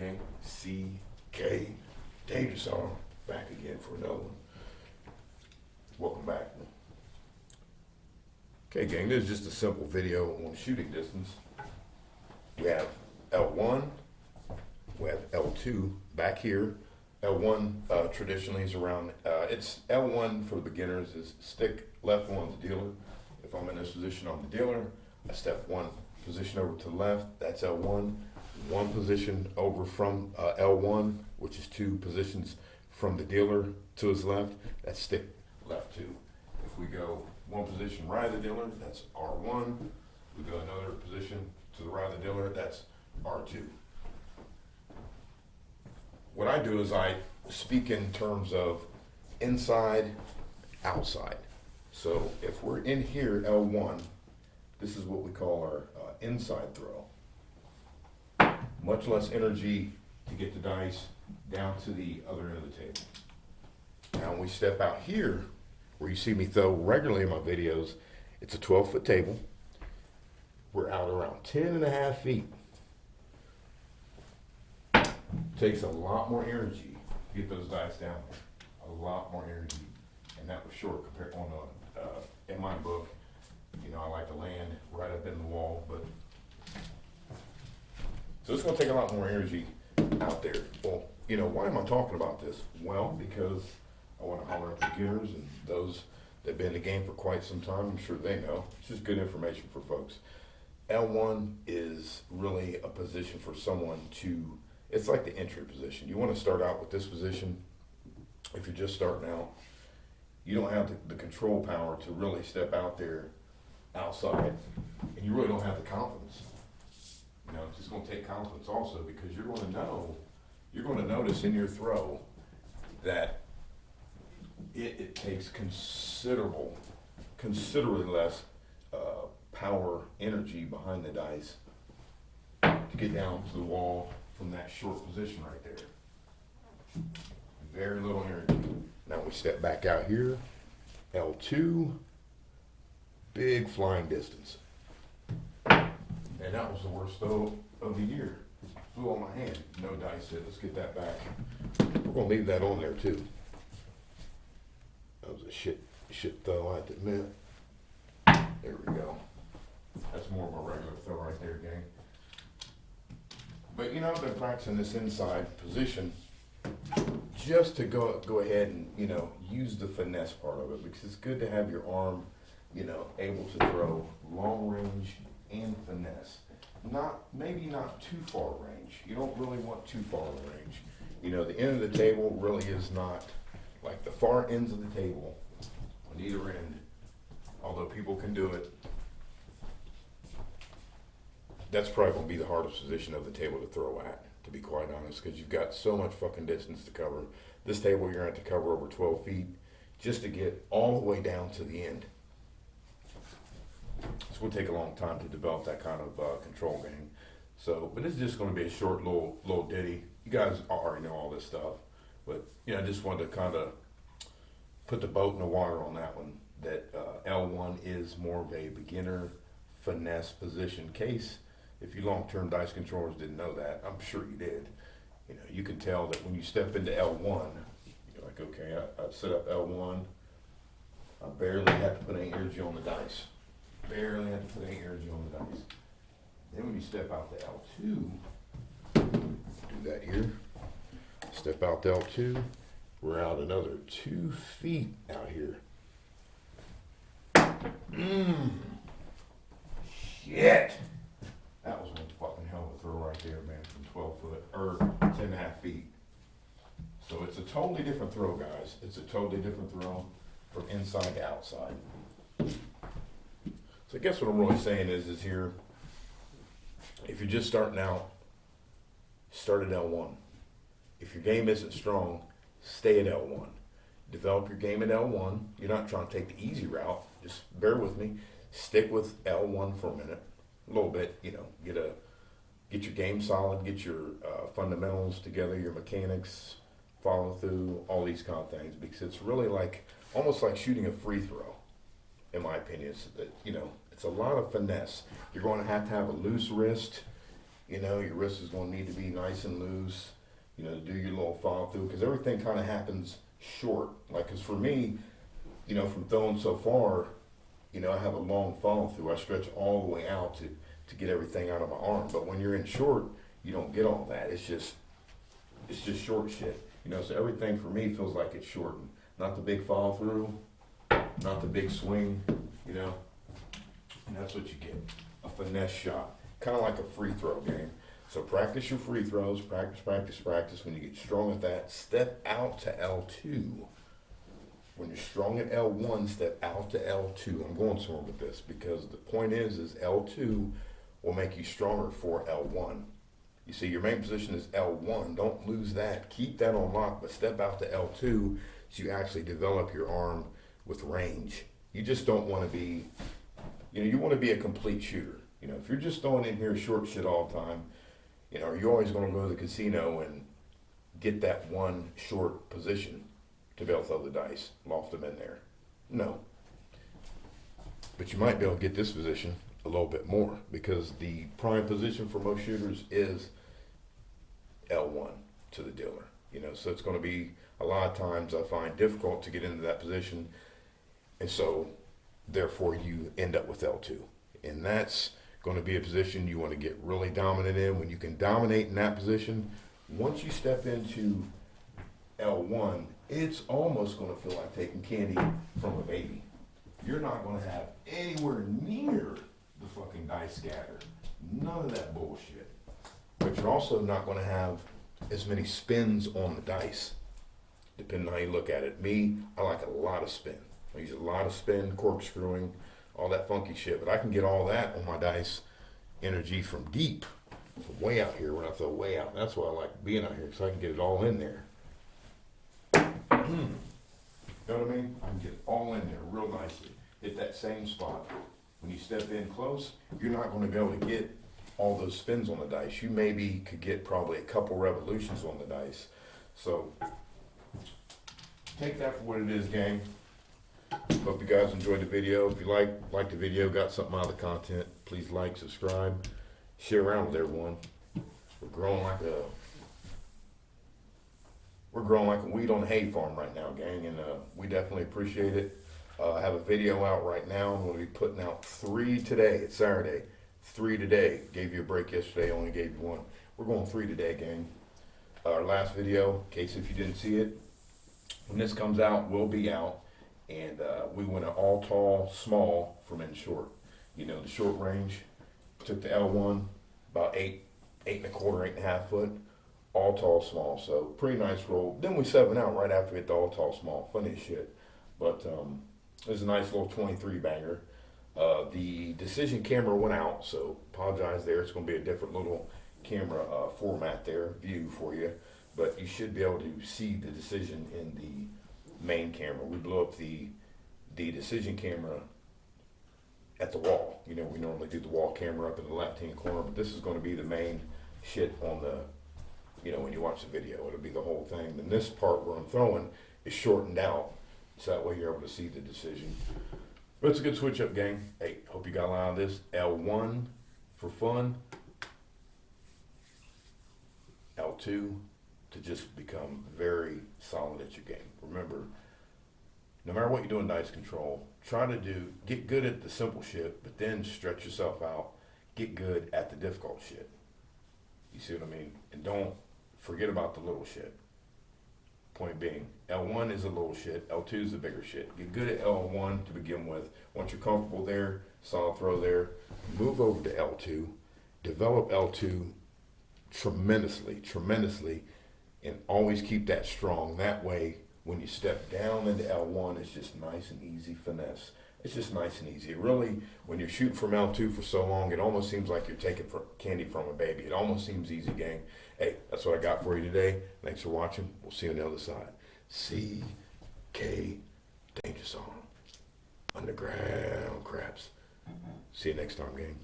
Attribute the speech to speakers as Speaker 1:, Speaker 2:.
Speaker 1: gang? CK Dangerous on back again for another one. Welcome back. Okay, gang, this is just a simple video on shooting distance. We have L1, we have L2 back here. L1 traditionally is around, it's L1 for the beginners is stick left on the dealer. If I'm in this position on the dealer, I step one position over to the left, that's L1. One position over from L1, which is two positions from the dealer to his left, that's stick left two. If we go one position right of the dealer, that's R1. We go another position to the right of the dealer, that's R2. What I do is I speak in terms of inside, outside. So if we're in here, L1, this is what we call our inside throw. Much less energy to get the dice down to the other end of the table. Now when we step out here, where you see me throw regularly in my videos, it's a 12-foot table. We're out around 10.5 feet. Takes a lot more energy to get those dice down there. A lot more energy. And that was short compared on in my book. You know, I like to land right up in the wall, but so it's gonna take a lot more energy out there. Well, you know, why am I talking about this? Well, because I want to holler at beginners and those that have been in the game for quite some time. I'm sure they know. It's just good information for folks. L1 is really a position for someone to, it's like the entry position. You want to start out with this position. If you're just starting out, you don't have the control power to really step out there outside, and you really don't have the confidence. You know, it's just going to take confidence also, because you're going to notice in your throw that it takes considerably less power, energy behind the dice to get down to the wall from that short position right there. Very little energy. Now we step back out here, L2, big flying distance. And that was the worst throw of the year. Flew on my hand, no dice hit. Let's get that back. We're gonna leave that on there too. That was a shit throw, I have to admit. There we go. That's more of a regular throw right there, gang. But you know, I've been practicing this inside position just to go ahead and, you know, use the finesse part of it, because it's good to have your arm, you know, able to throw long range and finesse. Maybe not too far range. You don't really want too far range. You know, the end of the table really is not, like the far ends of the table on either end, although people can do it, that's probably gonna be the hardest position of the table to throw at, to be quite honest, because you've got so much fucking distance to cover. This table you're gonna have to cover over 12 feet just to get all the way down to the end. It's gonna take a long time to develop that kind of control game. So, but this is just gonna be a short little ditty. You guys already know all this stuff, but you know, I just wanted to kind of put the boat in the water on that one, that L1 is more of a beginner finesse position. Case if you long-term dice controllers didn't know that, I'm sure you did. You know, you can tell that when you step into L1, you're like, okay, I set up L1, I barely have to put any energy on the dice. Barely have to put any energy on the dice. Then when you step out to L2, do that here, step out to L2, we're out another 2 feet out here. Shit! That was one fucking hell of a throw right there, man, from 12 foot, or 10.5 feet. So it's a totally different throw, guys. It's a totally different throw from inside to outside. So I guess what I'm really saying is here, if you're just starting out, start at L1. If your game isn't strong, stay at L1. Develop your game at L1. You're not trying to take the easy route. Just bear with me. Stick with L1 for a minute, a little bit. You know, get your game solid, get your fundamentals together, your mechanics, follow through, all these kind of things, because it's really like almost like shooting a free throw, in my opinion. It's that, you know, it's a lot of finesse. You're going to have a loose wrist. You know, your wrist is going to need to be nice and loose, you know, to do your little follow through, because everything kind of happens short. Like, cause for me, you know, from throwing so far, you know, I have a long follow through. I stretch all the way out to get everything out of my arm. But when you're in short, you don't get all that. It's just short shit. You know, so everything for me feels like it's shortened. Not the big follow through, not the big swing, you know. And that's what you get. A finesse shot. Kind of like a free throw game. So practice your free throws, practice, practice, practice. When you get strong at that, step out to L2. When you're strong at L1, step out to L2. I'm going somewhere with this because the point is L2 will make you stronger for L1. You see, your main position is L1. Don't lose that. Keep that on lock, but step out to L2 so you actually develop your arm with range. You just don't want to be, you know, you want to be a complete shooter. You know, if you're just throwing in here short shit all the time, you know, you're always going to go to the casino and get that one short position to be able to throw the dice, loft them in there. No. But you might be able to get this position a little bit more because the prime position for most shooters is L1 to the dealer. You know, so it's going to be a lot of times I find difficult to get into that position, and so therefore you end up with L2. And that's going to be a position you want to get really dominant in. When you can dominate in that position, once you step into L1, it's almost going to feel like taking candy from a baby. You're not going to have anywhere near the fucking dice scatter. None of that bullshit. But you're also not going to have as many spins on the dice, depending on how you look at it. Me, I like a lot of spin. I use a lot of spin, corkscrewing, all that funky shit. But I can get all that on my dice energy from deep, from way out here when I throw way out. That's why I like being out here, because I can get it all in there. You know what I mean? I can get it all in there real nicely. Hit that same spot. When you step in close, you're not going to be able to get all those spins on the dice. You maybe could get probably a couple revolutions on the dice. So take that for what it is, gang. Hope you guys enjoyed the video. If you like the video, got something out of the content, please like, subscribe, share around with everyone. We're growing like a weed on the hay farm right now, gang, and we definitely appreciate it. I have a video out right now. I'm going to be putting out 3 today. It's Saturday. 3 today. Gave you a break yesterday, only gave you 1. We're going 3 today, gang. Our last video, in case if you didn't see it, when this comes out, will be out. And we went an all tall, small from in short. You know, the short range. Took the L1, about 8 1/4, 8.5 foot. All tall, small. So pretty nice roll. Then we 7 out right after we hit the all tall, small. Funny as shit. But it was a nice little 23 banger. The decision camera went out, so apologize there. It's going to be a different little camera format there, view for you. But you should be able to see the decision in the main camera. We blew up the decision camera at the wall. You know, we normally do the wall camera up in the left-hand corner, but this is going to be the main shit on the, you know, when you watch the video. It'll be the whole thing. Then this part where I'm throwing is shortened out, so that way you're able to see the decision. But it's a good switch up, gang. Hey, hope you got a lot of this. L1 for fun. L2 to just become very solid at your game. Remember, no matter what you do in dice control, try to get good at the simple shit, but then stretch yourself out. Get good at the difficult shit. You see what I mean? And don't forget about the little shit. Point being, L1 is a little shit, L2 is the bigger shit. Get good at L1 to begin with. Once you're comfortable there, solid throw there, move over to L2, develop L2 tremendously, and always keep that strong. That way, when you step down into L1, it's just nice and easy finesse. It's just nice and easy. Really, when you're shooting from L2 for so long, it almost seems like you're taking candy from a baby. It almost seems easy, gang. Hey, that's what I got for you today. Thanks for watching. We'll see you on the other side. CK Danger Song. Underground Craps. See you next time, gang.